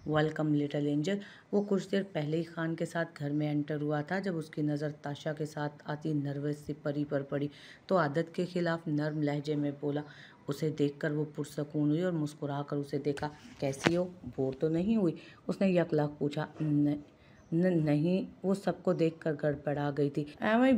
Welcome little angel. वो कुछ देर पहले ही खान के साथ घर में एंटर हुआ था। जब उसकी नज़र ताशा के साथ आती नर्वस सी परी पर पड़ी तो आदत के खिलाफ नर्म लहजे में बोला। उसे देखकर वो पुरसकून हुई और मुस्कुराकर उसे देखा। कैसी हो, बोर तो नहीं हुई? उसने यकलक पूछा। नहीं, वो सबको देखकर गड़बड़ा गई थी। एवं ही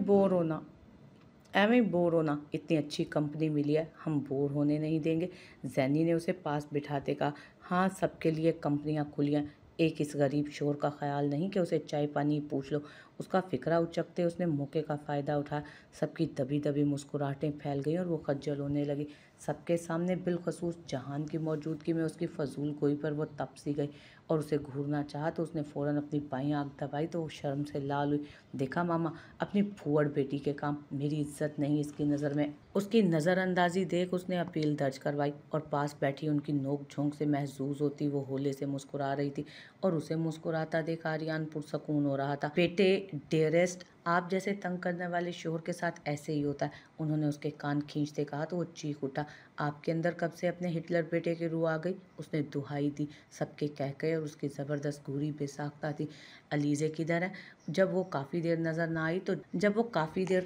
बोर होना, इतनी अच्छी कंपनी मिली है, हम बोर होने नहीं देंगे। जैनी ने उसे पास बिठाते कहा। हाँ, सबके लिए कंपनियां खुली हैं, एक इस गरीब शोर का ख्याल नहीं कि उसे चाय पानी पूछ लो। उसका फिक्रा उचकते उसने मौके का फ़ायदा उठाया। सबकी दबी दबी मुस्कुराहटें फैल गईं और वो खज्जल होने लगी। सबके सामने बिलखसूस जहान की मौजूदगी में उसकी फजूल गोई पर वो तप सी गई और उसे घूरना चाहा तो उसने फ़ौरन अपनी बाईं आंख दबाई तो वो शर्म से लाल हुई। देखा मामा, अपनी फूहड़ बेटी के काम, मेरी इज्जत नहीं इसकी नज़र में। उसकी नज़रअंदाजी देख उसने अपील दर्ज करवाई और पास बैठी उनकी नोक झोंक से महसूस होती वो होले से मुस्कुरा रही थी और उसे मुस्कुराता देख आर्यन पुरसकून हो रहा था। बेटे डियरेस्ट, आप जैसे तंग करने वाले शोहर के साथ ऐसे ही होता है। उन्होंने उसके कान खींचते कहा तो वो चीख उठा। आपके अंदर कब से अपने हिटलर बेटे की रूह आ गई? उसने दुहाई दी। सबके कहकहे और उसकी ज़बरदस्त घूरी बेसाख्ता थी। अलीज़े किधर है? जब वो काफ़ी देर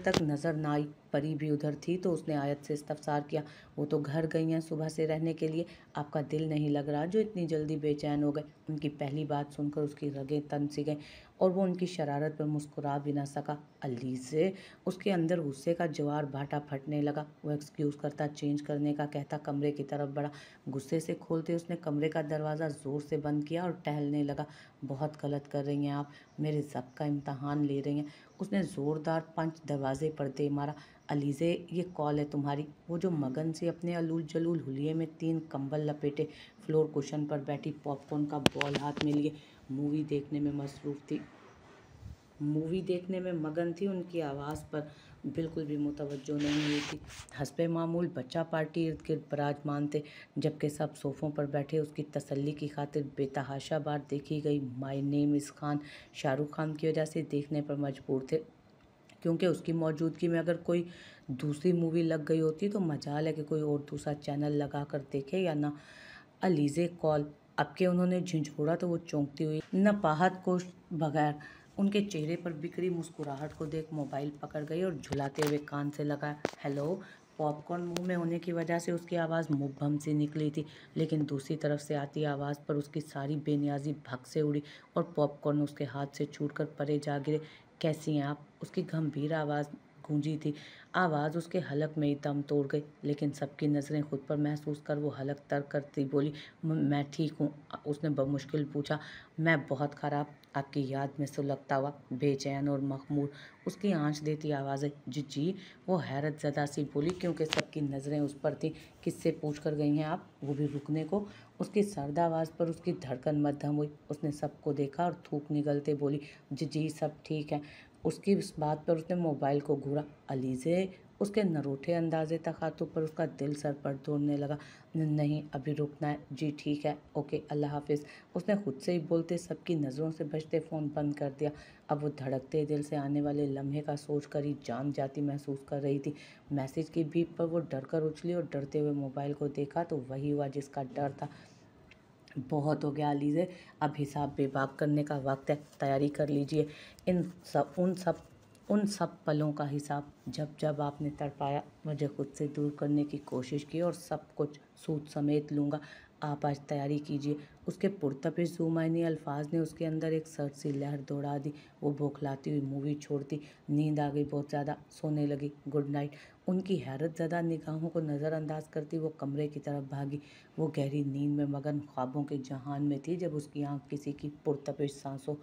तक नज़र ना आई, परी भी उधर थी तो उसने आयत से इस्तफसार किया। वो तो घर गई हैं सुबह से रहने के लिए। आपका दिल नहीं लग रहा जो इतनी जल्दी बेचैन हो गए? उनकी पहली बात सुनकर उसकी रगें तन सी गईं और वो उनकी शरारत पर मुस्कुरा भी ना सका। अलीज़े, उसके अंदर गुस्से का ज्वार भाटा फटने लगा। वो एक्सक्यूज़ करता, चेंज करने का कहता कमरे की तरफ बढ़ा। गुस्से से खोलते उसने कमरे का दरवाज़ा ज़ोर से बंद किया और टहलने लगा। बहुत गलत कर रही हैं आप, मेरे ज़ब्त का इम्तहान ले रही हैं। उसने ज़ोरदार पंच दरवाजे पर दे मारा। अलीज़े, ये कॉल है तुम्हारी। वो जो मगन से अपने अलूल जलूल हुलिये में 3 कंबल लपेटे फ्लोर कुशन पर बैठी पॉपकॉर्न का बॉल हाथ में लिए मूवी देखने में मगन थी, उनकी आवाज़ पर बिल्कुल भी मुतवज्जो नहीं हुई थी। हस्बे मामूल बच्चा पार्टी इर्द गिर्द विराजमान थे, जबकि सब सोफ़ों पर बैठे उसकी तसल्ली की खातिर बेतहाशा बार देखी गई my name is Khan Shahrukh Khan की वजह से देखने पर मजबूर थे, क्योंकि उसकी मौजूदगी में अगर कोई दूसरी मूवी लग गई होती तो मजाल है कि कोई और दूसरा चैनल लगा कर देखे या ना। अलीज़े कॉल, अब के उन्होंने झिझोड़ा तो वो चौंकती हुई नपाहत को बगैर उनके चेहरे पर बिखरी मुस्कुराहट को देख मोबाइल पकड़ गई और झुलाते हुए कान से लगाया। हेलो। पॉपकॉर्न मुंह में होने की वजह से उसकी आवाज़ मुब्हम सी निकली थी, लेकिन दूसरी तरफ से आती आवाज़ पर उसकी सारी बेनियाजी भग से उड़ी और पॉपकॉर्न उसके हाथ से छूटकर परे जा गिरे। कैसी हैं आप? उसकी गंभीर आवाज़ गूंजी थी। आवाज़ उसके हलक में ही दम तोड़ गई, लेकिन सबकी नज़रें खुद पर महसूस कर वो हलक तर्क करती बोली, मैं ठीक हूँ। उसने बमुश्किल पूछा। मैं बहुत ख़राब, आपकी याद में सुलगता हुआ बेचैन और मखमूर उसकी आँच देती आवाज़ें। जी, वो हैरत ज़दा सी बोली, क्योंकि सबकी नज़रें उस पर थीं। किससे पूछ कर गई हैं आप? वो भी रुकने को। उसकी सर्द आवाज़ पर उसकी धड़कन मद्धम हुई। उसने सबको देखा और थूक निगलते बोली, जी सब ठीक है। उसकी इस बात पर उसने मोबाइल को घूरा। अलीज़े, उसके नरोठे अंदाजे तखातुब पर उसका दिल सर पर दौड़ने लगा। नहीं, अभी रुकना है। जी ठीक है, ओके, अल्लाह हाफिज़। उसने खुद से ही बोलते सबकी नज़रों से बचते फ़ोन बंद कर दिया। अब वो धड़कते दिल से आने वाले लम्हे का सोच कर ही जान जाती महसूस कर रही थी। मैसेज की बीप पर वो डर कर उछली और डरते हुए मोबाइल को देखा तो वही हुआ जिसका डर था। बहुत हो गया अलीज़े, अब हिसाब बेबाक करने का वक्त है, तैयारी कर लीजिए। इन सब उन सब पलों का हिसाब जब जब आपने तड़पाया, मुझे खुद से दूर करने की कोशिश की, और सब कुछ सूद समेत लूँगा। आप आज तैयारी कीजिए। उसके पुरतपिश ज़ुमाइनी अल्फाज ने उसके अंदर एक सर्द सी लहर दौड़ा दी। वो बौखलाती हुई मूवी छोड़ती। नींद आ गई बहुत ज़्यादा, सोने लगी। Good night. उनकी हैरत ज़दा निगाहों को नज़रअंदाज करती वो कमरे की तरफ भागी। वो गहरी नींद में मगन ख्वाबों के जहान में थी जब उसकी आंख किसी की पुरतपिश सांसों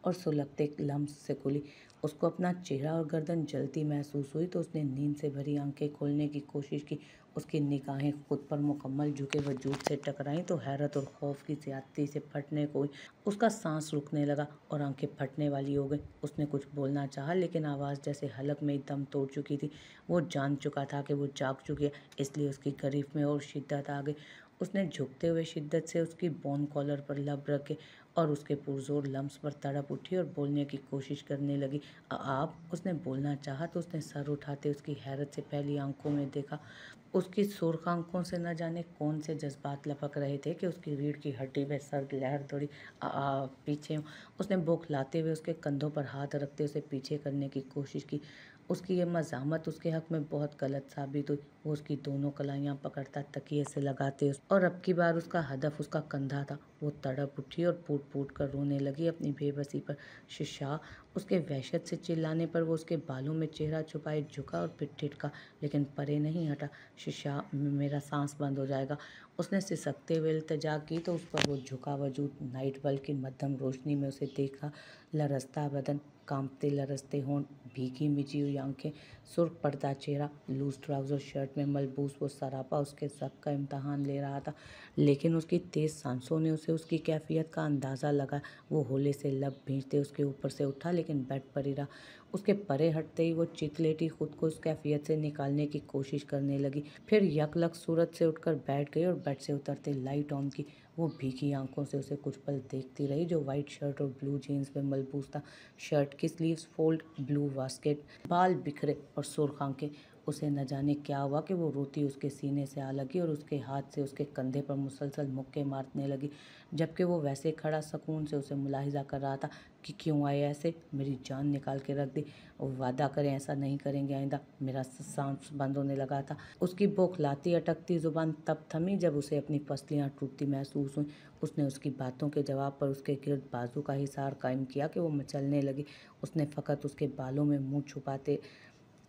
और सुलगते लम्स से खुली। उसको अपना चेहरा और गर्दन जलती महसूस हुई तो उसने नींद से भरी आंखें खोलने की कोशिश की। उसकी निगाहें खुद पर मुकम्मल झुके वजूद से टकराईं तो हैरत और खौफ की ज़्यादती से फटने को हुई। उसका सांस रुकने लगा और आंखें फटने वाली हो गई। उसने कुछ बोलना चाहा, लेकिन आवाज़ जैसे हलक में ही दम तोड़ चुकी थी। वो जान चुका था कि वो जाग चुकी है, इसलिए उसकी गरीफ में और शिद्दत आ गई। उसने झुकते हुए शिद्दत से उसकी बॉन कॉलर पर लब रखे और उसके पुरजोर लम्स पर तड़प उठी और बोलने की कोशिश करने लगी। आप उसने बोलना चाहा तो उसने सर उठाते उसकी हैरत से फैली आंखों में देखा। उसकी सुर्ख आंखों से न जाने कौन से जज्बात लपक रहे थे कि उसकी रीढ़ की हड्डी में सर्द लहर दौड़ी। पीछे हूँ। उसने बौखलाते हुए उसके कंधों पर हाथ रखते उसे पीछे करने की कोशिश की। उसकी ये मज़ाहमत उसके हक में बहुत गलत साबित हुई। वो उसकी दोनों कलाइयाँ पकड़ता तकिए से लगाते और अब की बार उसका हदफ उसका कंधा था। वो तड़प उठी और फूट फूट कर रोने लगी अपनी बेबसी पर। शिशा उसके वहशत से चिल्लाने पर वो उसके बालों में चेहरा छुपाए झुका और फिर ठिठका, लेकिन परे नहीं हटा। शिशा, मेरा सांस बंद हो जाएगा। उसने सिसकते हुए इल्तिजा की तो उस पर वो झुका वजूद नाइट बल्ब की मध्यम रोशनी में उसे देखा। लरसता बदन, कांपते लरसते होंठ, भीगी मिची हुई आंखें, सुर्ख पड़ता चेहरा, लूज ट्राउजर शर्ट में मलबूस वो सरापा उसके सब का इम्तहान ले रहा था। लेकिन उसकी तेज सांसों ने उसे उसकी कैफियत का अंदाज़ा लगा। वो होले से लब भींचते उसके ऊपर से उठा, लेकिन बेड पर ही रहा। उसके परे हटते ही वो चितलेटी खुद को उस कैफियत से निकालने की कोशिश करने लगी। फिर यकलक सूरत से उठकर बैठ गई और बेड से उतरते लाइट ऑन की। वो भीगी आंखों से उसे कुछ पल देखती रही, जो वाइट शर्ट और ब्लू जीन्स में मलबूस था। शर्ट की स्लीव्स फोल्ड, ब्लू वास्केट, बाल बिखरे और सुर्ख आंखें। उसे न जाने क्या हुआ कि वो रोती उसके सीने से आ लगी और उसके हाथ से उसके कंधे पर मुसलसल मुक्के मारने लगी, जबकि वो वैसे खड़ा सुकून से उसे मुलाहिजा कर रहा था कि क्यों आए ऐसे, मेरी जान निकाल के रख दी। वादा करें ऐसा नहीं करेंगे आइंदा। मेरा सांस बंद होने लगा था। उसकी बौखलाती अटकती जुबान तब थमी जब उसे अपनी पसलियां टूटती महसूस हुई। उसने उसकी बातों के जवाब पर उसके गिर्द बाजू का हिसार कायम किया कि वो मचलने लगी। उसने फ़कत उसके बालों में मुंह छुपाते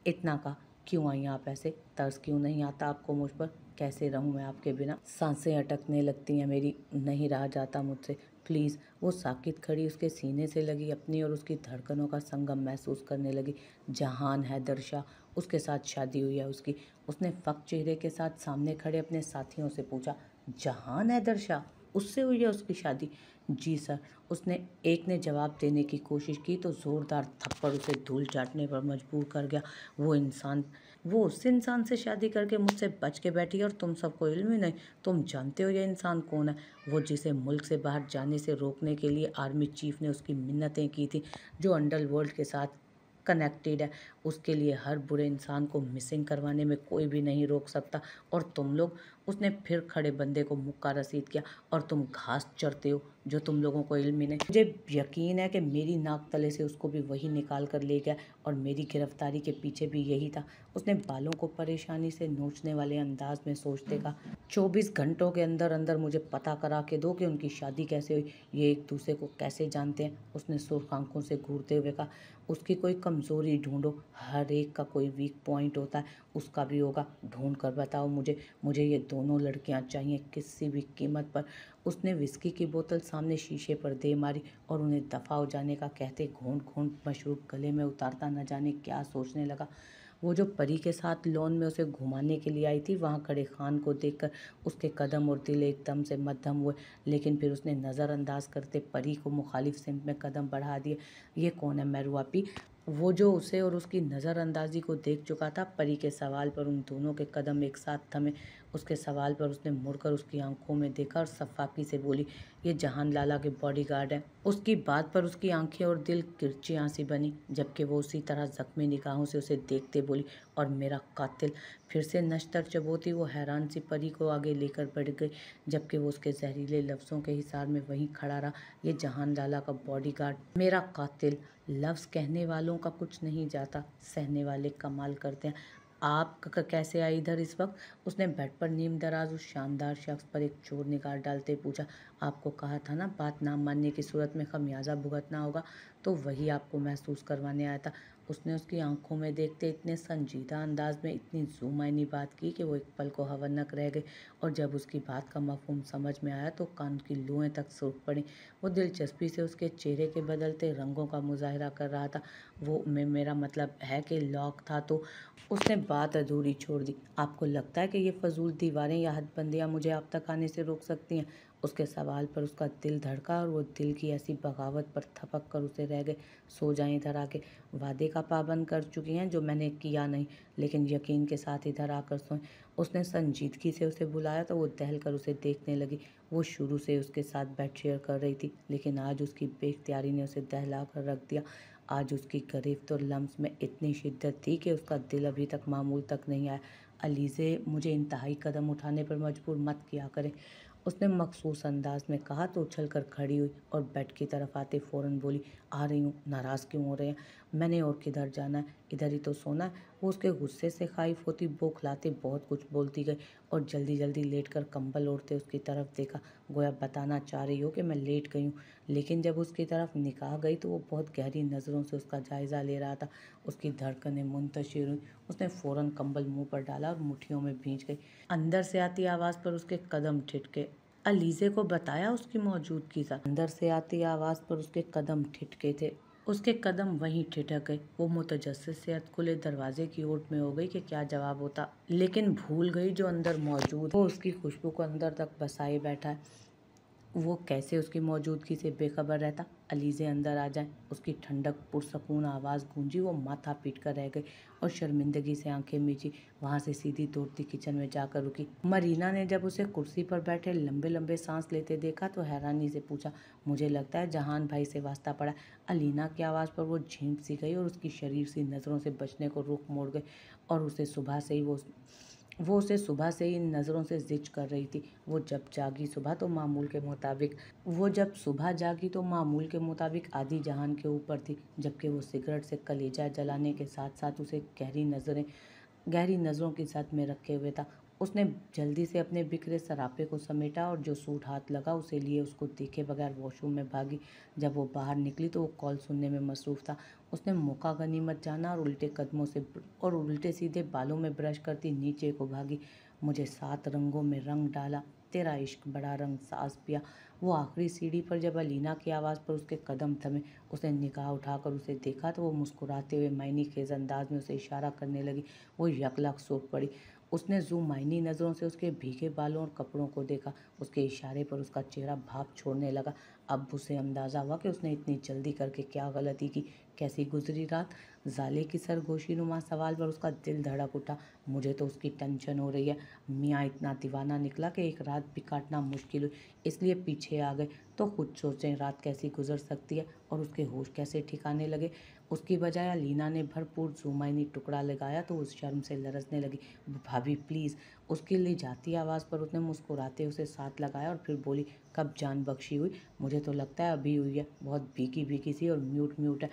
इतना कहा, क्यों आई आप ऐसे? तरस क्यों नहीं आता आपको मुझ पर? कैसे रहूं मैं आपके बिना? सांसें अटकने लगती हैं मेरी, नहीं रहा जाता मुझसे, प्लीज़। वो साकित खड़ी उसके सीने से लगी अपनी और उसकी धड़कनों का संगम महसूस करने लगी। जहान हैदर शाह, उसके साथ शादी हुई है उसकी। उसने फक चेहरे के साथ सामने खड़े अपने साथियों से पूछा, जहान हैदर शाह, उससे हुई है उसकी शादी? जी सर। उसने एक ने जवाब देने की कोशिश की तो ज़ोरदार थप्पड़ उसे धूल चाटने पर मजबूर कर गया। वो उस इंसान से शादी करके मुझसे बच के बैठी है और तुम सबको इल्म ही नहीं। तुम जानते हो ये इंसान कौन है? वो जिसे मुल्क से बाहर जाने से रोकने के लिए आर्मी चीफ ने उसकी मिन्नतें की थी, जो अंडरवर्ल्ड के साथ कनेक्टेड है। उसके लिए हर बुरे इंसान को मिसिंग करवाने में कोई भी नहीं रोक सकता। और तुम लोग, उसने फिर खड़े बंदे को मुक्का रसीद किया, और तुम घास चरते हो जो तुम लोगों को इल्म ही नहीं। मुझे यकीन है कि मेरी नाक तले से उसको भी वही निकाल कर ले गया और मेरी गिरफ्तारी के पीछे भी यही था। उसने बालों को परेशानी से नोचने वाले अंदाज में सोचते कहा, 24 घंटों के अंदर अंदर मुझे पता करा के दो कि उनकी शादी कैसे हुई, ये एक दूसरे को कैसे जानते हैं। उसने सुर्ख आंखों से घूरते हुए कहा, उसकी कोई कमज़ोरी ढूंढो, हर एक का कोई वीक पॉइंट होता है, उसका भी होगा, ढूंढ कर बताओ मुझे ये दोनों लड़कियां चाहिए किसी भी कीमत पर। उसने विस्की की बोतल सामने शीशे पर दे मारी और उन्हें दफ़ा हो जाने का कहते घूंट घूंट मशरूब गले में उतारता न जाने क्या सोचने लगा। वो जो परी के साथ लॉन में उसे घुमाने के लिए आई थी, वहाँ खड़े खान को देखकर उसके कदम और दिल एकदम से मद्धम हुए, लेकिन फिर उसने नज़रअंदाज करते परी को मुखालिफ सिमत में कदम बढ़ा दिए। ये कौन है मेरुआपी? वो जो उसे और उसकी नज़रअंदाजी को देख चुका था। परी के सवाल पर उन दोनों के कदम एक साथ थमे। उसके सवाल पर उसने मुड़कर उसकी आंखों में देखा और सफाकी से बोली, ये जहान लाला के बॉडीगार्ड है। उसकी बात पर उसकी आंखें और दिल किरचियाँ सी बनी, जबकि वो उसी तरह जख्मी निगाहों से उसे देखते बोली, और मेरा कातिल। फिर से नश्तर चबोती वो हैरान सी परी को आगे लेकर बढ़ गई, जबकि वो उसके जहरीले लफ्ज़ों के हिसार में वहीं खड़ा रहा। ये जहान लाला का बॉडीगार्ड, मेरा कातिल। लफ्ज़ कहने वालों का कुछ नहीं जाता, सहने वाले कमाल करते हैं। आप कैसे आई इधर इस वक्त? उसने बेड पर नीम दराज उस शानदार शख्स पर एक चोर निगाह डालते पूछा। आपको कहा था ना, बात ना मानने की सूरत में खमियाजा भुगतना होगा, तो वही आपको महसूस करवाने आया था। उसने उसकी आंखों में देखते इतने संजीदा अंदाज में इतनी ज़ूमायनी बात की कि वो एक पल को हवनक रह गई, और जब उसकी बात का मफहूम समझ में आया तो कान की लुएं तक सूख पड़ी। वो दिलचस्पी से उसके चेहरे के बदलते रंगों का मुजाहरा कर रहा था। वो मेरा मतलब है कि लॉक था तो। उसने बात अधूरी छोड़ दी। आपको लगता है कि ये फजूल दीवारें या हदबंदियां मुझे आप तक आने से रोक सकती हैं? उसके सवाल पर उसका दिल धड़का और वो दिल की ऐसी बगावत पर थपक कर उसे रह गए। सो जाएं इधर आके, वादे का पाबंद कर चुकी हैं जो मैंने किया नहीं, लेकिन यकीन के साथ इधर आकर सोएं। उसने संजीदगी से उसे बुलाया तो वो दहल कर उसे देखने लगी। वो शुरू से उसके साथ बेड शेयर कर रही थी, लेकिन आज उसकी बेख्तियारी ने उसे दहला कर रख दिया। आज उसकी गिरफ्त और लम्स में इतनी शिद्दत थी कि उसका दिल अभी तक मामूल तक नहीं आया। अलीज़े, मुझे इंतहाई कदम उठाने पर मजबूर मत किया करें, उसने मखसूस अंदाज में कहा तो उछल कर खड़ी हुई और बेड की तरफ आते फ़ौरन बोली, आ रही हूँ। नाराज़ क्यों हो रहे हैं? मैंने और किधर जाना है, इधर ही तो सोना है। वो उसके गुस्से से खाइफ होती बौखलाते बहुत कुछ बोलती गई और जल्दी जल्दी लेट कर कंबल ओढ़ते उसकी तरफ देखा, गोया बताना चाह रही हो कि मैं लेट गई हूँ। लेकिन जब उसकी तरफ निगाह गई तो वो बहुत गहरी नज़रों से उसका जायज़ा ले रहा था। उसकी धड़कनें मुंतशिर हुई। उसने फ़ौरन कंबल मुंह पर डाला और मुट्ठियों में भींच गई। अंदर से आती आवाज़ पर उसके कदम ठिठके। अलीज़े को बताया उसकी मौजूदगी का। अंदर से आती आवाज़ पर उसके कदम ठिठके थे। उसके कदम वहीं ठिठक गए। वो मुतजस्सिस से खुले दरवाजे की ओर में हो गई कि क्या जवाब होता, लेकिन भूल गई जो अंदर मौजूद वो उसकी खुशबू को अंदर तक बसाए बैठा है। वो कैसे उसकी मौजूदगी से बेखबर रहता। अलीज़े अंदर आ जाए, उसकी ठंडक पुरसकून आवाज़ गूंजी। वो माथा पीट कर रह गई और शर्मिंदगी से आंखें मीची। वहाँ से सीधी दौड़ती किचन में जाकर रुकी। मरीना ने जब उसे कुर्सी पर बैठे लंबे लंबे सांस लेते देखा तो हैरानी से पूछा, मुझे लगता है जहान भाई से वास्ता पड़ा। अलीना की आवाज़ पर वो झींक सी गई और उसकी शरीर सी नज़रों से बचने को रुख मोड़ गई और वो उसे सुबह से ही इन नज़रों से जिच कर रही थी। वो जब सुबह जागी तो मामूल के मुताबिक आधी जहान के ऊपर थी, जबकि वो सिगरेट से कलेजा जलाने के साथ साथ उसे गहरी नज़रों के साथ में रखे हुए था। उसने जल्दी से अपने बिखरे सरापे को समेटा और जो सूट हाथ लगा उसे लिए उसको देखे बगैर वॉशरूम में भागी। जब वो बाहर निकली तो वो कॉल सुनने में मसरूफ़ था। उसने मौका गनीमत जाना और उल्टे सीधे बालों में ब्रश करती नीचे को भागी। मुझे 7 रंगों में रंग डाला, तेरा इश्क बड़ा रंग साज पिया। वो आखिरी सीढ़ी पर जब अलीना की आवाज़ पर उसके कदम थमे, उसने निगाह उठाकर उसे देखा तो वो मुस्कुराते हुए मायनी खेज अंदाज में उसे इशारा करने लगी। वो यकलक सूख पड़ी। उसने मायनी नज़रों से उसके भीगे बालों और कपड़ों को देखा। उसके इशारे पर उसका चेहरा भाप छोड़ने लगा। अब उसे अंदाज़ा हुआ कि उसने इतनी जल्दी करके क्या गलती की। कैसी गुजरी रात? जाले की सरगोशी नुमा सवाल पर उसका दिल धड़क उठा। मुझे तो उसकी टेंशन हो रही है। मियाँ इतना दीवाना निकला कि एक रात भी काटना मुश्किल हुई, इसलिए पीछे आ गए। तो खुद सोचें रात कैसी गुजर सकती है और उसके होश कैसे ठिकाने लगे। उसकी बजाय लीना ने भरपूर जुमाइनी टुकड़ा लगाया तो उस शर्म से लरसने लगी। भाभी प्लीज़, उसकी ली जाती आवाज़ पर उसने मुस्कुराते उसे साथ लगाया और फिर बोली, कब जान बख्शी हुई? मुझे तो लगता है अभी हुई है। बहुत भीगी भीगी सी और म्यूट म्यूट है।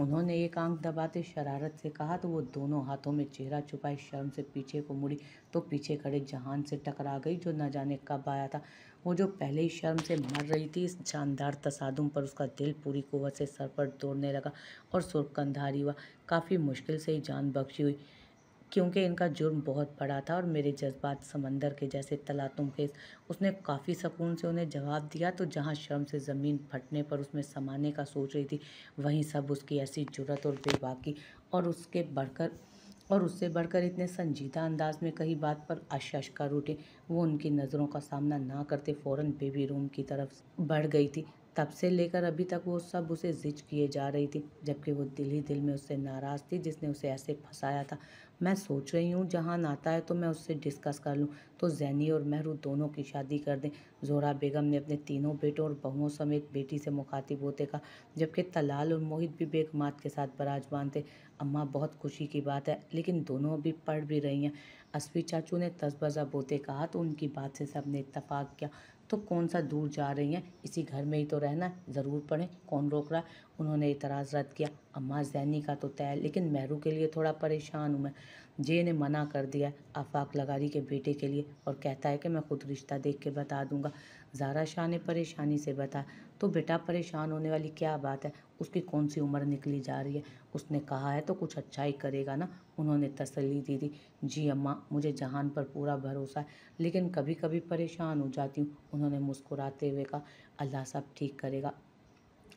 उन्होंने एक आंख दबाते शरारत से कहा तो वो दोनों हाथों में चेहरा छुपाए शर्म से पीछे को मुड़ी तो पीछे खड़े जहान से टकरा गई जो न जाने कब आया था। वो जो पहले ही शर्म से मर रही थी, इस शानदार तसादुम पर उसका दिल पूरी कुव्वत से सर पर दौड़ने लगा और सुरकंधारी हुआ। काफ़ी मुश्किल से ही जान बख्शी हुई, क्योंकि इनका जुर्म बहुत बड़ा था और मेरे जज्बात समंदर के जैसे तलातुम खेज। उसने काफ़ी सुकून से उन्हें जवाब दिया तो जहाँ शर्म से ज़मीन फटने पर उसमें समाने का सोच रही थी, वहीं सब उसकी ऐसी जुर्रत और बेबाकी और उससे बढ़कर इतने संजीदा अंदाज में कही बात पर अशश कर उठे। वो उनकी नज़रों का सामना ना करते फ़ौरन बेबी रूम की तरफ बढ़ गई थी। तब से लेकर अभी तक वो सब उसे जिच किए जा रही थी, जबकि वो दिल ही दिल में उससे नाराज़ थी जिसने उसे ऐसे फंसाया था। मैं सोच रही हूँ जहान आता है तो मैं उससे डिस्कस कर लूँ तो जैनी और महरू दोनों की शादी कर दें। ज़ोहरा बेगम ने अपने तीनों बेटों और बहुओं समेत बेटी से मुखातिब होते कहा, जबकि तलाल और मोहित भी बेगमात के साथ बराजमान थे। अम्मा, बहुत खुशी की बात है, लेकिन दोनों अभी पढ़ भी रही हैं। असफी चाचू ने तसबजा बोते कहा तो उनकी बात से सबने इत्तफाक किया। तो कौन सा दूर जा रही हैं, इसी घर में ही तो रहना है, ज़रूर पढ़ें, कौन रोक रहा है? उन्होंने इतराज़ रद्द किया। अम्मा, जैनी का तो तय है, लेकिन महरू के लिए थोड़ा परेशान हूँ मैं। जे ने मना कर दिया है आफाक लगारी के बेटे के लिए और कहता है कि मैं खुद रिश्ता देख के बता दूंगा। ज़ारा शाह ने परेशानी से बताया। तो बेटा, परेशान होने वाली क्या बात है? उसकी कौन सी उम्र निकली जा रही है? उसने कहा है तो कुछ अच्छा ही करेगा ना, उन्होंने तसल्ली दी थी। जी अम्मा, मुझे जहान पर पूरा भरोसा है, लेकिन कभी कभी परेशान हो जाती हूँ, उन्होंने मुस्कुराते हुए कहा। अल्लाह सब ठीक करेगा।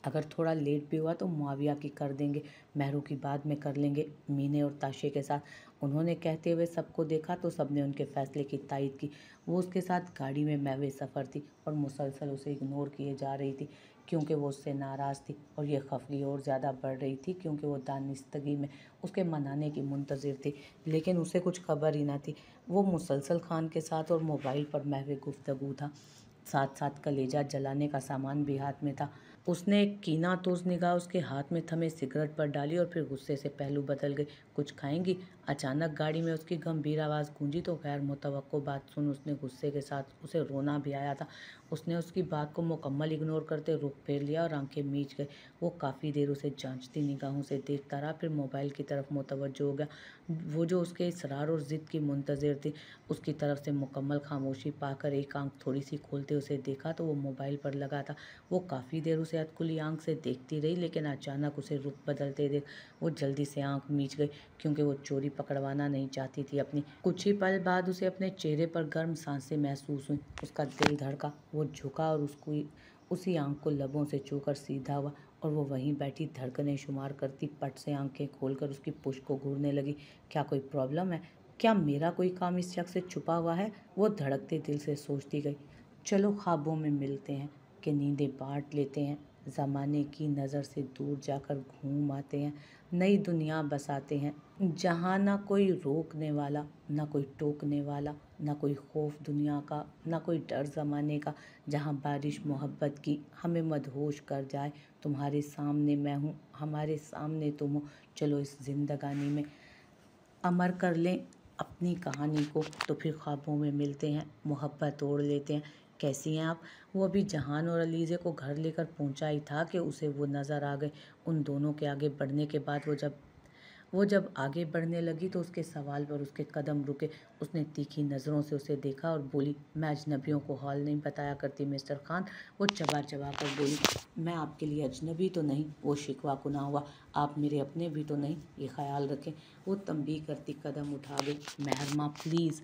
अगर थोड़ा लेट भी हुआ तो मुआविया की कर देंगे, महरों की बाद में कर लेंगे, मीने और ताशे के साथ। उन्होंने कहते हुए सबको देखा तो सबने उनके फैसले की तायद की। वो उसके साथ गाड़ी में महवे सफ़र थी और मुसलसल उसे इग्नोर किए जा रही थी क्योंकि वो उससे नाराज़ थी, और ये खफगी और ज़्यादा बढ़ रही थी क्योंकि वो दानिस्तगी में उसके मनाने की मुंतज़िर थी, लेकिन उसे कुछ खबर ही ना थी। वो मुसलसल खान के साथ और मोबाइल पर महवे गुफ्तगू था, साथ साथ कलेजा जलाने का सामान भी हाथ में था। उसने एक कीनातोज़ निगाह उसके हाथ में थमे सिगरेट पर डाली और फिर गुस्से से पहलू बदल गई। कुछ खाएंगी? अचानक गाड़ी में उसकी गंभीर आवाज़ गूंजी तो गैर मुतवक्को बात सुन उसने गुस्से के साथ उसे रोना भी आया था। उसने उसकी बात को मुकम्मल इग्नोर करते रुख फेर लिया और आंखें मीच गई। वो काफ़ी देर उसे जांचती निगाहों से देखता रहा, फिर मोबाइल की तरफ मुतवज्जो हो गया। वो जो उसके इसरार और ज़िद की मुंतज़िर थी, उसकी तरफ से मुकम्मल खामोशी पाकर एक आंख थोड़ी सी खोलते उसे देखा तो वो मोबाइल पर लगा था। वो काफ़ी देर उसे अधखुली आंख से देखती रही, लेकिन अचानक उसे रुख बदलते देख वो जल्दी से आंख मीच गई क्योंकि वो चोरी पकड़वाना नहीं चाहती थी अपनी। कुछ ही पल बाद उसे अपने चेहरे पर गर्म सांसें महसूस हुई। उसका दिल धड़का, वो झुका और उसको उसी आंख को लबों से छूकर सीधा हुआ और वो वहीं बैठी धड़कनें शुमार करती पट से आंखें खोलकर उसकी पुश्त को घूरने लगी। क्या कोई प्रॉब्लम है? क्या मेरा कोई काम इस शख्स से छुपा हुआ है? वो धड़कते दिल से सोचती गई। चलो ख्वाबों में मिलते हैं कि नींदें बांट लेते हैं, ज़माने की नज़र से दूर जाकर घूम आते हैं, नई दुनिया बसाते हैं जहाँ ना कोई रोकने वाला, ना कोई टोकने वाला, ना कोई खौफ दुनिया का, ना कोई डर ज़माने का, जहाँ बारिश मोहब्बत की हमें मदहोश कर जाए। तुम्हारे सामने मैं हूँ, हमारे सामने तुम हो, चलो इस जिंदगानी में अमर कर लें अपनी कहानी को, तो फिर ख्वाबों में मिलते हैं, मोहब्बत ओढ़ लेते हैं। कैसी हैं आप? वो अभी जहान और अलीज़े को घर लेकर पहुंचा ही था कि उसे वो नज़र आ गए। उन दोनों के आगे बढ़ने के बाद वो जब आगे बढ़ने लगी तो उसके सवाल पर उसके कदम रुके। उसने तीखी नज़रों से उसे देखा और बोली, मैं अजनबियों को हाल नहीं बताया करती मिस्टर खान। वो चबा चबा कर बोली, मैं आपके लिए अजनबी तो नहीं। वो शिकवा कुना हुआ, आप मेरे अपने भी तो नहीं, ये ख्याल रखें। वो तंबीह करती कदम उठा गई। महरमा प्लीज़।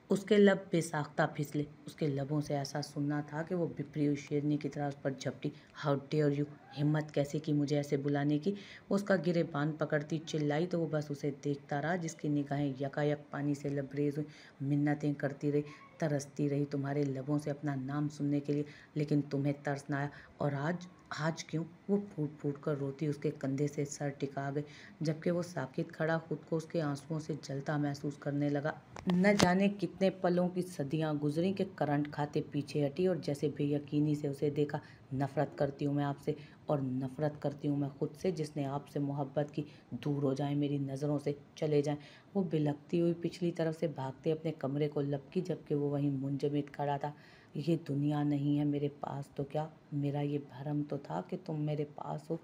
उसके लब बेसाख्ता फिसले। उसके लबों से ऐसा सुनना था कि वो बिखरी हुई शेरनी की तरह उस पर झपटी। How dare you! हिम्मत कैसे की मुझे ऐसे बुलाने की? वो उसका गिरेबान पकड़ती चिल्लाई तो वो बस उसे देखता रहा, जिसकी निगाहें यकायक पानी से लबरेज हुई। मिन्नतें करती रही, तरसती रही तुम्हारे लबों से अपना नाम सुनने के लिए, लेकिन तुम्हें तरस ना आया। और आज आज क्यों? वो फूट फूट कर रोती उसके कंधे से सर टिका गई, जबकि वो साकित खड़ा खुद को उसके आंसुओं से जलता महसूस करने लगा। न जाने कितने पलों की सदियां गुजरी कि करंट खाते पीछे हटी और जैसे बेयकीनी से उसे देखा। नफ़रत करती हूँ मैं आपसे, और नफ़रत करती हूँ मैं खुद से जिसने आपसे मोहब्बत की। दूर हो जाएं मेरी नज़रों से, चले जाएं। वो बिलखती हुई पिछली तरफ से भागते अपने कमरे को लपकी, जबकि वो वहीं मुंजमद खड़ा था। ये दुनिया नहीं है मेरे पास तो क्या, मेरा ये भरम तो था कि तुम मेरे पास हो।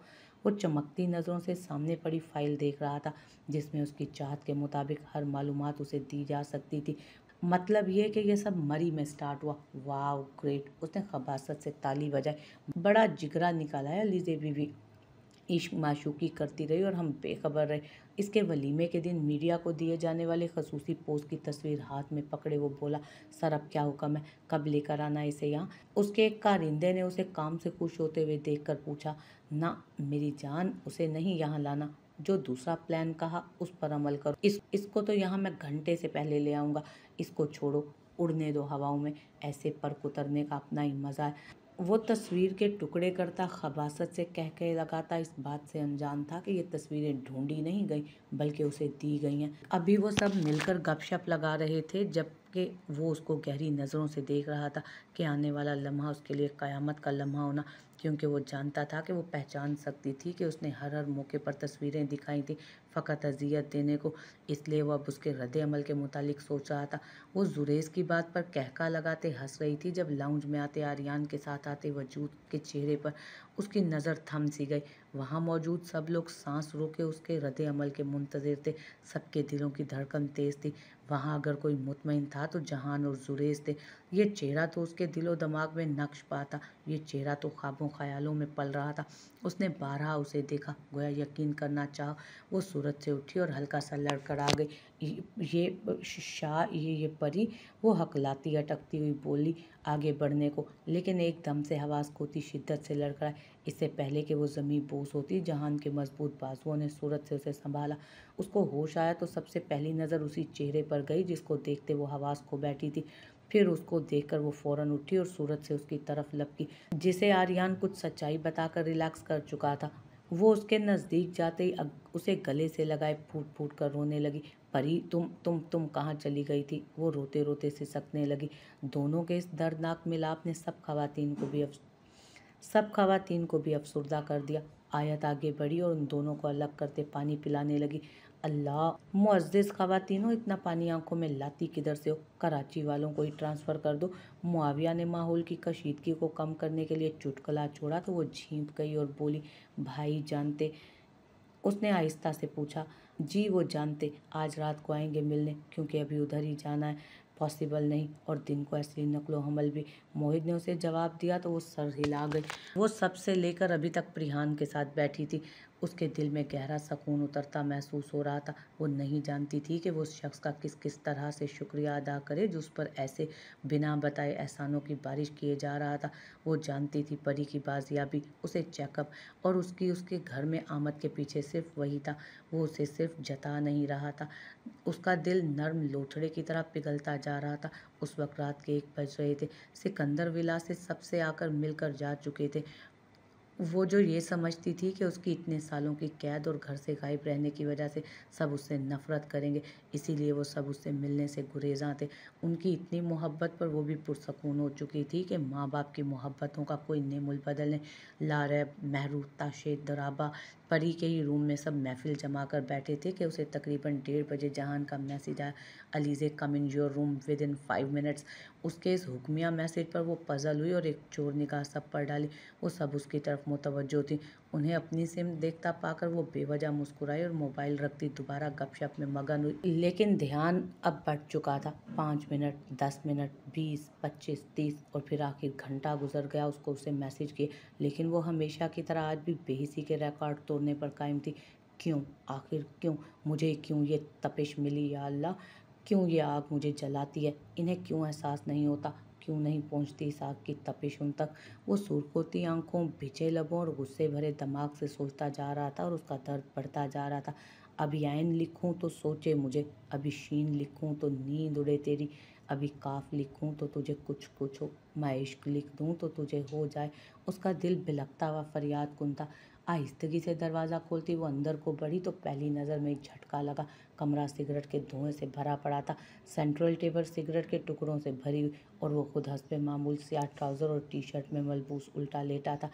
वो चमकती नज़रों से सामने पड़ी फाइल देख रहा था, जिसमें उसकी चाहत के मुताबिक हर मालूमात उसे दी जा सकती थी। मतलब ये कि ये सब मरी में स्टार्ट हुआ। वाह ग्रेट! उसने खबासत से ताली बजाई। बड़ा जिगरा निकाला है अलीज़े बीवी। इश्क माशूकी करती रही और हम बेखबर रहे। इसके वलीमे के दिन मीडिया को दिए जाने वाले खसूसी पोस्ट की तस्वीर हाथ में पकड़े वो बोला, सर अब क्या हुक्म है, कब लेकर आना इसे यहाँ? उसके एक कारिंदे ने उसे काम से खुश होते हुए देखकर पूछा, ना मेरी जान, उसे नहीं यहाँ लाना। जो दूसरा प्लान कहा उस पर अमल करो। इसको तो यहाँ मैं घंटे से पहले ले आऊँगा। इसको छोड़ो, उड़ने दो हवाओं में, ऐसे पर कुतरने का अपना ही मज़ा है। वो तस्वीर के टुकड़े करता खबासत से कह के लगाता इस बात से अनजान था कि ये तस्वीरें ढूंढी नहीं गई बल्कि उसे दी गई हैं। अभी वो सब मिलकर गपशप लगा रहे थे जबकि वो उसको गहरी नज़रों से देख रहा था कि आने वाला लम्हा उसके लिए क़यामत का लम्हा होना, क्योंकि वो जानता था कि वो पहचान सकती थी कि उसने हर हर मौके पर तस्वीरें दिखाई थी फ़कत अजियत देने को। इसलिए वो अब उसके रद्द-ए-अमल के मुतालिक सोच रहा था। वो जुरेज की बात पर कहका लगाते हंस रही थी जब लाउंज में आते आर्यान के साथ आते वजूद के चेहरे पर उसकी नज़र थम सी गई। वहाँ मौजूद सब लोग सांस रोके उसके रद्द-ए-अमल के मुंतज़िर थे। सबके दिलों की धड़कन तेज़ थी। वहाँ अगर कोई मुतमईन था तो जहान और जुरेज थे। ये चेहरा तो उसके दिलो दिमाग में नक्श पा था। ये चेहरा तो ख्वाबों ख्यालों में पल रहा था। उसने बारहा उसे देखा, गोया यकीन करना चाह। वो सूरत से उठी और हल्का सा लड़खड़ा गई। ये परी, वो हकलाती अटकती हुई बोली आगे बढ़ने को, लेकिन एकदम से हवास खोती शिद्दत से लड़खड़ाए। इससे पहले कि वो ज़मीं बोस होती, जहान के मजबूत बाजुओं ने सूरत से उसे संभाला। उसको होश आया तो सबसे पहली नज़र उसी चेहरे पर गई जिसको देखते वो हवास खो बैठी थी। फिर उसको देखकर वो फौरन उठी और सूरत से उसकी तरफ लपकी, जिसे आर्यन कुछ सच्चाई बताकर रिलैक्स कर चुका था। वो उसके नज़दीक जाते ही उसे गले से लगाए फूट फूट कर रोने लगी। परी, तुम कहाँ चली गई थी? वो रोते रोते सिसकने लगी। दोनों के इस दर्दनाक मिलाप ने सब खवातीन को भी अफसुर्दा कर दिया। आयत आगे बढ़ी और उन दोनों को अलग करते पानी पिलाने लगी। अल्लाह मुअज़्ज़िज़, खवातीनों, इतना पानी आंखों में लाती किधर से हो? कराची वालों को ही ट्रांसफ़र कर दो। मुआविया ने माहौल की कशीदगी को कम करने के लिए चुटकुला छोड़ा तो वो झींप गई और बोली, भाई जानते? उसने आहिस्ता से पूछा। जी वो जानते, आज रात को आएंगे मिलने, क्योंकि अभी उधर ही जाना है। पॉसिबल नहीं, और दिन को असली नकलो हमल भी। मोहित ने उसे जवाब दिया तो वो सर हिला गई। वो सबसे लेकर अभी तक प्रिहान के साथ बैठी थी। उसके दिल में गहरा सकून उतरता महसूस हो रहा था। वो नहीं जानती थी कि वो उस शख्स का किस किस तरह से शुक्रिया अदा करे जो उस पर ऐसे बिना बताए एहसानों की बारिश किए जा रहा था। वो जानती थी परी की बाजियाबी, उसे चेकअप और उसके घर में आमद के पीछे सिर्फ वही था। वो उसे सिर्फ जता नहीं रहा था, उसका दिल नर्म लोथड़े की तरह पिघलता जा रहा था। उस वक्त रात के 1 बज रहे थे। सिकंदर विला से सबसे आकर मिलकर जा चुके थे। वो जो ये समझती थी कि उसकी इतने सालों की कैद और घर से गायब रहने की वजह से सब उससे नफरत करेंगे, इसीलिए वो सब उससे मिलने से गुरेज़ां थे। उनकी इतनी मोहब्बत पर वो भी पुरसकून हो चुकी थी कि माँ बाप की मोहब्बतों का कोई नेमुल बदल नहीं। लारैब, महरू, ताशेद, दराबा, परी के ही रूम में सब महफिल जमा कर बैठे थे कि उसे तकरीबन 1:30 बजे जहान का मैसेज आया, Alizeh come in your room within 5 minutes. उसके इस हुक्मिया मैसेज पर वो पजल हुई और एक चोर निगाह सब पर डाली। वो सब उसकी तरफ मुतवज्जो थी। उन्हें अपनी सिम देखता पाकर वो बेवजह मुस्कुराई और मोबाइल रखती दोबारा गपशप में मगन हुई। लेकिन ध्यान अब बढ़ चुका था। 5 मिनट, 10 मिनट, 20, 25, 30 और फिर आखिर घंटा गुजर गया उसको उसे मैसेज किए, लेकिन वो हमेशा की तरह आज भी बेहिसी के रिकॉर्ड तोड़ने पर कायम थी। क्यों? आखिर क्यों? मुझे क्यों ये तपिश मिली या अल्लाह? क्यों ये आग मुझे जलाती है? इन्हें क्यों एहसास नहीं होता? क्यों नहीं पहुंचती इस आग की तपिश उन तक? वो सुर्खोती आंखों, भिजे लबों और गुस्से भरे दिमाग से सोचता जा रहा था और उसका दर्द बढ़ता जा रहा था। अभी आइन लिखूं तो सोचे मुझे, अभी शीन लिखूं तो नींद उड़े तेरी, अभी काफ लिखूं तो तुझे कुछ कुछ हो, मैं इश्क लिख दूं तो तुझे हो जाए। उसका दिल बिलखता हुआ फरियाद कुन था। आहिस्तगी से दरवाज़ा खोलती वो अंदर को बढ़ी तो पहली नज़र में एक झटका लगा। कमरा सिगरेट के धुएं से भरा पड़ा था। सेंट्रल टेबल सिगरेट के टुकड़ों से भरी हुई और वो खुद हंसपे मामूल स्याह ट्राउज़र और टी शर्ट में मलबूस उल्टा लेटा था।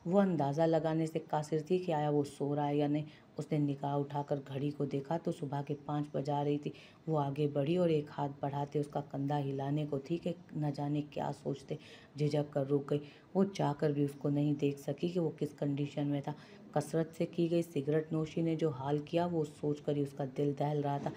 वो अंदाज़ा लगाने से कासिर थी कि आया वो सो रहा है या नहीं। उसने निगाह उठाकर घड़ी को देखा तो सुबह के 5 बजा रही थी। वो आगे बढ़ी और एक हाथ बढ़ाते उसका कंधा हिलाने को थी कि न जाने क्या सोचते, झिझक कर रुक गई। वो चाहकर भी उसको नहीं देख सकी कि वो किस कंडीशन में था। कसरत से की गई सिगरेट नोशी ने जो हाल किया वो सोचकर ही उसका दिल दहल रहा था।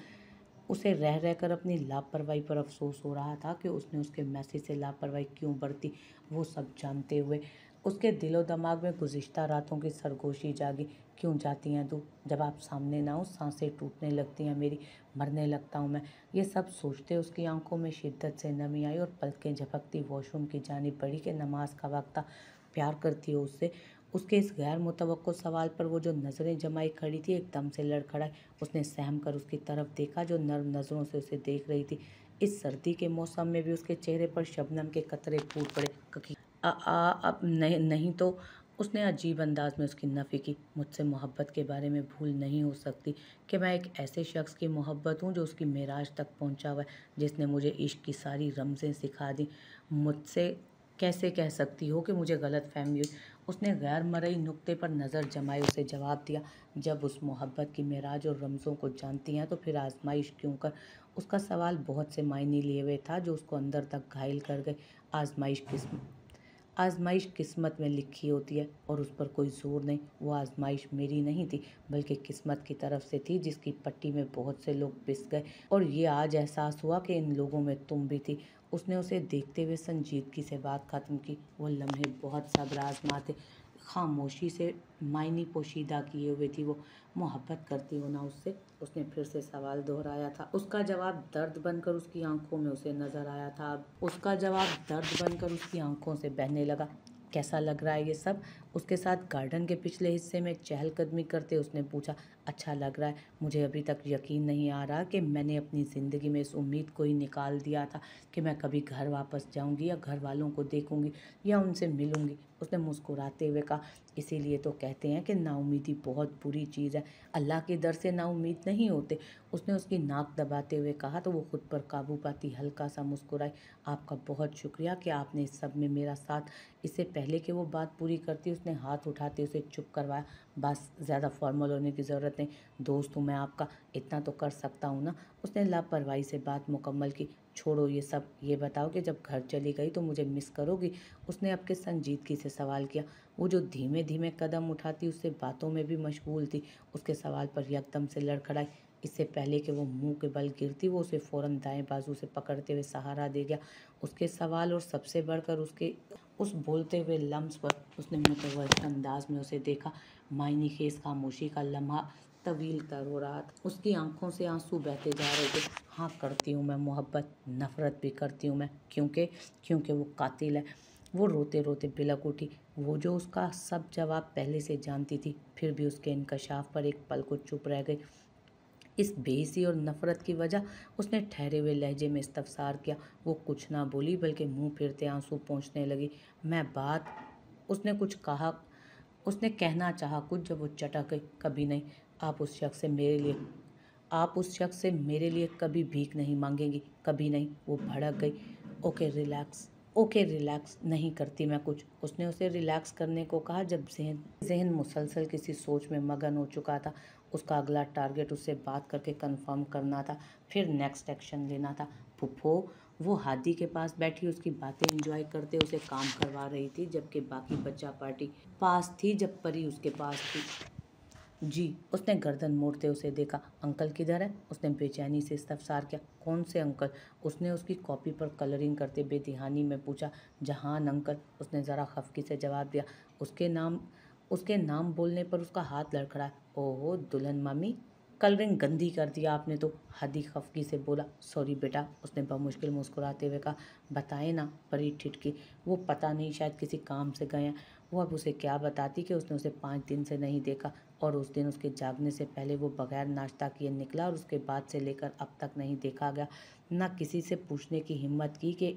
उसे रह रहकर अपनी लापरवाही पर अफसोस हो रहा था कि उसने उसके मैसेज से लापरवाही क्यों बरती। वो सब जानते हुए उसके दिलो दिमाग में गुज़िश्ता रातों की सरगोशी जागी। क्यों जाती हैं तू? जब आप सामने ना हो सांसें टूटने लगती हैं मेरी, मरने लगता हूँ मैं। ये सब सोचते उसकी आंखों में शिद्दत से नमी आई और पलकें झपकती वॉशरूम की जानिब बढ़ी कि नमाज का वक्त था। प्यार करती हो उससे? उसके इस गैर मुतवक्को सवाल पर वो जो नज़रें जमाई खड़ी थी एकदम से लड़खड़ाई। उसने सहम कर उसकी तरफ देखा जो नर्म नज़रों से उसे देख रही थी। इस सर्दी के मौसम में भी उसके चेहरे पर शबनम के कतरे फूट पड़े। ककी अब नहीं नहीं तो उसने अजीब अंदाज में उसकी नफ़ी की। मुझसे मोहब्बत के बारे में भूल नहीं हो सकती कि मैं एक ऐसे शख्स की मोहब्बत हूँ जो उसकी मेराज तक पहुँचा हुआ है, जिसने मुझे इश्क की सारी रमज़ें सिखा दी। मुझसे कैसे कह सकती हो कि मुझे गलत फहमी हुई? उसने गैर मरई नुक्ते पर नज़र जमाए उसे जवाब दिया, जब उस मोहब्बत की मेराज और रमज़ों को जानती हैं तो फिर आजमाइश क्यों कर? उसका सवाल बहुत से मायने लिए हुए था जो उसको अंदर तक घायल कर गए। आजमाइश किस्मत में लिखी होती है और उस पर कोई जोर नहीं। वो आजमाइश मेरी नहीं थी बल्कि किस्मत की तरफ से थी, जिसकी पट्टी में बहुत से लोग पिस गए और ये आज एहसास हुआ कि इन लोगों में तुम भी थी। उसने उसे देखते हुए संजीदगी से बात खत्म की। वो लम्हे बहुत सब्र आजमा थे। खामोशी से मायने पोशीदा किए हुए थी। वो मोहब्बत करती हो ना उससे? उसने फिर से सवाल दोहराया था। उसका जवाब दर्द बनकर उसकी आंखों में उसे नजर आया था। उसका जवाब दर्द बनकर उसकी आंखों से बहने लगा। कैसा लग रहा है ये सब? उसके साथ गार्डन के पिछले हिस्से में चहलकदमी करते उसने पूछा। अच्छा लग रहा है। मुझे अभी तक यकीन नहीं आ रहा कि मैंने अपनी ज़िंदगी में इस उम्मीद को ही निकाल दिया था कि मैं कभी घर वापस जाऊंगी या घर वालों को देखूंगी या उनसे मिलूंगी। उसने मुस्कुराते हुए कहा, इसीलिए तो कहते हैं कि नाउमीदी बहुत बुरी चीज़ है। अल्लाह के दर से नाउमीद नहीं होते। उसने उसकी नाक दबाते हुए कहा तो वो खुद पर काबू पाती हल्का सा मुस्कुराई। आपका बहुत शुक्रिया कि आपने इस सब में मेरा साथ। इससे पहले कि वो बात पूरी करती उसने हाथ उठाते उसे चुप करवाया। बस ज़्यादा फॉर्मल होने की ज़रूरत नहीं। दोस्त हूँ मैं आपका, इतना तो कर सकता हूँ ना। उसने लापरवाही से बात मुकम्मल की। छोड़ो ये सब, ये बताओ कि जब घर चली गई तो मुझे मिस करोगी? उसने अब के संजीदगी से सवाल किया। वो जो धीमे धीमे कदम उठाती उससे बातों में भी मशगूल थी, उसके सवाल पर यकदम से लड़खड़ाई। इससे पहले कि वो मुंह के बल गिरती वो उसे फ़ौरन दाएं बाजू से पकड़ते हुए सहारा दे गया। उसके सवाल और सबसे बढ़कर उसके उस बोलते हुए लम्स पर उसने मुतवज्जह अंदाज में उसे देखा। मायने खेज खामोशी का लम्हा तवील तर हो रहा था। उसकी आंखों से आंसू बहते जा रहे थे। हाँ करती हूँ मैं मोहब्बत, नफ़रत भी करती हूँ मैं, क्योंकि क्योंकि वो कातिल है। वो रोते रोते बिलक उठी। वो जो उसका सब जवाब पहले से जानती थी, फिर भी उसके इंकशाफ पर एक पल को चुप रह गई। इस बेइज्जती और नफ़रत की वजह उसने ठहरे हुए लहजे में इस्तफसार किया। वो कुछ ना बोली बल्कि मुंह फिरते आंसू पोंछने लगी। मैं बात उसने कुछ कहा उसने कहना चाहा कुछ जब वो चटक गई। कभी नहीं। आप उस शख्स से मेरे लिए आप उस शख्स से मेरे लिए कभी भीख नहीं मांगेंगी, कभी नहीं। वो भड़क गई। ओके रिलैक्स, ओके रिलैक्स, नहीं करती मैं कुछ। उसने उसे रिलैक्स करने को कहा जब जहन जहन मुसलसल किसी सोच में मगन हो चुका था। उसका अगला टारगेट उससे बात करके कंफर्म करना था, फिर नेक्स्ट एक्शन लेना था। फुफ्फो वो हादी के पास बैठी उसकी बातें एंजॉय करते उसे काम करवा रही थी, जबकि बाकी बच्चा पार्टी पास थी जब परी उसके पास थी। जी। उसने गर्दन मोड़ते उसे देखा। अंकल किधर है? उसने बेचैनी से इस्तफसार किया। कौन से अंकल? उसने उसकी कॉपी पर कलरिंग करते बेध्यानी में पूछा। जहान अंकल, उसने ज़रा खफकी से जवाब दिया। उसके नाम बोलने पर उसका हाथ लड़खड़ा। ओहो दुल्हन मामी, कलरिंग गंदी कर दिया आपने तो। हादी खफकी से बोला। सॉरी बेटा, उसने बमुश्किल मुस्कुराते हुए कहा। बताए ना, परी ठिठकी। वो पता नहीं, शायद किसी काम से गए हैं। वो अब उसे क्या बताती कि उसने उसे 5 दिन से नहीं देखा और उस दिन उसके जागने से पहले वो बगैर नाश्ता किए निकला और उसके बाद से लेकर अब तक नहीं देखा गया। न किसी से पूछने की हिम्मत की कि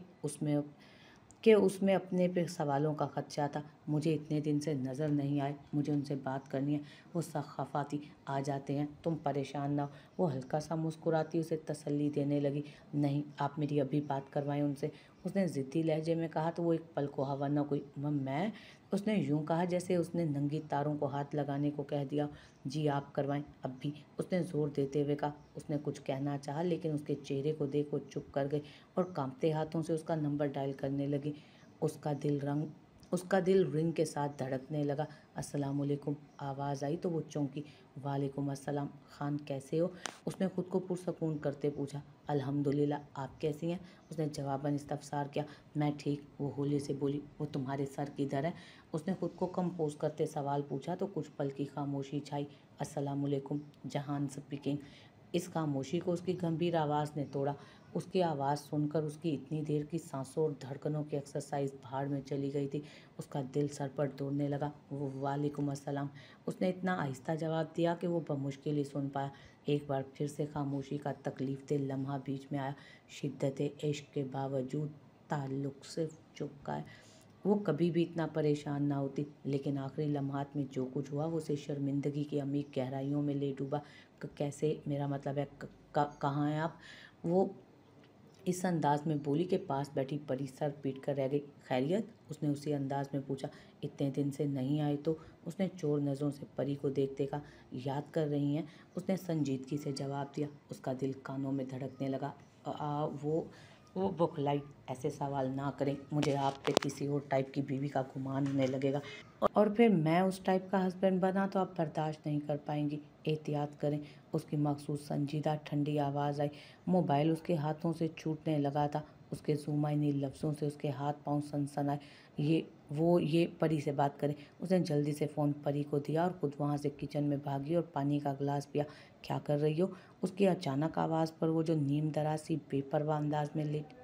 उसमें अपने पे सवालों का खदशा था। मुझे इतने दिन से नज़र नहीं आए, मुझे उनसे बात करनी है। वो खफा थी। आ जाते हैं, तुम परेशान ना हो। वो हल्का सा मुस्कुराती उसे तसल्ली देने लगी। नहीं, आप मेरी अभी बात करवाएं उनसे, उसने ज़िद्दी लहजे में कहा तो वो एक पल को हवा न कोई। मैं उसने यूं कहा जैसे उसने नंगी तारों को हाथ लगाने को कह दिया। जी आप करवाएं अब भी, उसने ज़ोर देते हुए कहा। उसने कुछ कहना चाहा लेकिन उसके चेहरे को देख वो चुप कर गई और कांपते हाथों से उसका नंबर डायल करने लगी। उसका दिल रंग उसका दिल रिंग के साथ धड़कने लगा। अस्सलामुअलैकुम आवाज़ आई तो वो चौंकी। वालेकुम अस्सलाम खान, कैसे हो? उसने खुद को पुरसकून करते पूछा। अल्हम्दुलिल्लाह, आप कैसी हैं? उसने जवाबन इस्तफसार किया। मैं ठीक, वो होले से बोली। वो तुम्हारे सर किधर है? उसने खुद को कंपोज करते सवाल पूछा तो कुछ पल की खामोशी छाई। अस्सलामुअलैकुम, जहान स्पीकिंग। इस खामोशी को उसकी गंभीर आवाज़ ने तोड़ा। उसकी आवाज़ सुनकर उसकी इतनी देर की सांसों और धड़कनों की एक्सरसाइज भाड़ में चली गई थी। उसका दिल सर पर दौड़ने लगा। वो वालेकुम अस्सलाम, उसने इतना आहिस्ता जवाब दिया कि वो बमुश्किल ही सुन पाया। एक बार फिर से खामोशी का तकलीफ लम्हा बीच में आया। शिद्दत इश्क के बावजूद ताल्लुक सिर्फ चुपका है। वो कभी भी इतना परेशान ना होती, लेकिन आखिरी लम्हात में जो कुछ हुआ वो उसे शर्मिंदगी की अमीर गहराइयों में ले डूबा। कैसे, मेरा मतलब है कहाँ हैं आप? वो इस अंदाज में बोली के पास बैठी परी सर पीट कर रह गई। खैरियत, उसने उसी अंदाज में पूछा। इतने दिन से नहीं आई तो? उसने चोर नज़रों से परी को देखते कहा। याद कर रही हैं, उसने संजीदगी से जवाब दिया। उसका दिल कानों में धड़कने लगा। वो बौखलाई। ऐसे सवाल ना करें, मुझे आप पे किसी और टाइप की बीवी का गुमान होने लगेगा और फिर मैं उस टाइप का हस्बैंड बना तो आप बर्दाश्त नहीं कर पाएंगी। एहतियात करें। उसकी मखसूस संजीदा ठंडी आवाज़ आई। मोबाइल उसके हाथों से छूटने लगा था। उसके जुमाइनी लफ्ज़ों से उसके हाथ पांव सनसनाए। ये परी से बात करे। उसने जल्दी से फ़ोन परी को दिया और खुद वहाँ से किचन में भागी और पानी का गिलास पिया। क्या कर रही हो? उसकी अचानक आवाज़ पर वो जो नीम दराज सी बेपरवाह अंदाज में लेटी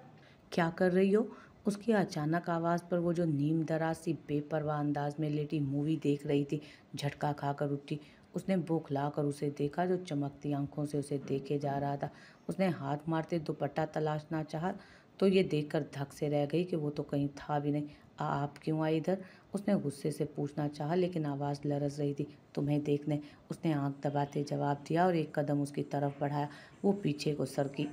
क्या कर रही हो? उसकी अचानक आवाज़ पर वो जो नीम दराज सी बेपरवाह अंदाज में लेटी मूवी देख रही थी, झटका खाकर उठी। उसने बौखलाकर उसे देखा जो चमकती आंखों से उसे देखे जा रहा था। उसने हाथ मारते दुपट्टा तलाशना चाहा तो ये देखकर धक से रह गई कि वो तो कहीं था भी नहीं। आप क्यों आई इधर? उसने गुस्से से पूछना चाहा लेकिन आवाज़ लरज़ रही थी। तुम्हें देखने। उसने आंख दबाते जवाब दिया और एक कदम उसकी तरफ बढ़ाया। वो पीछे को सरकी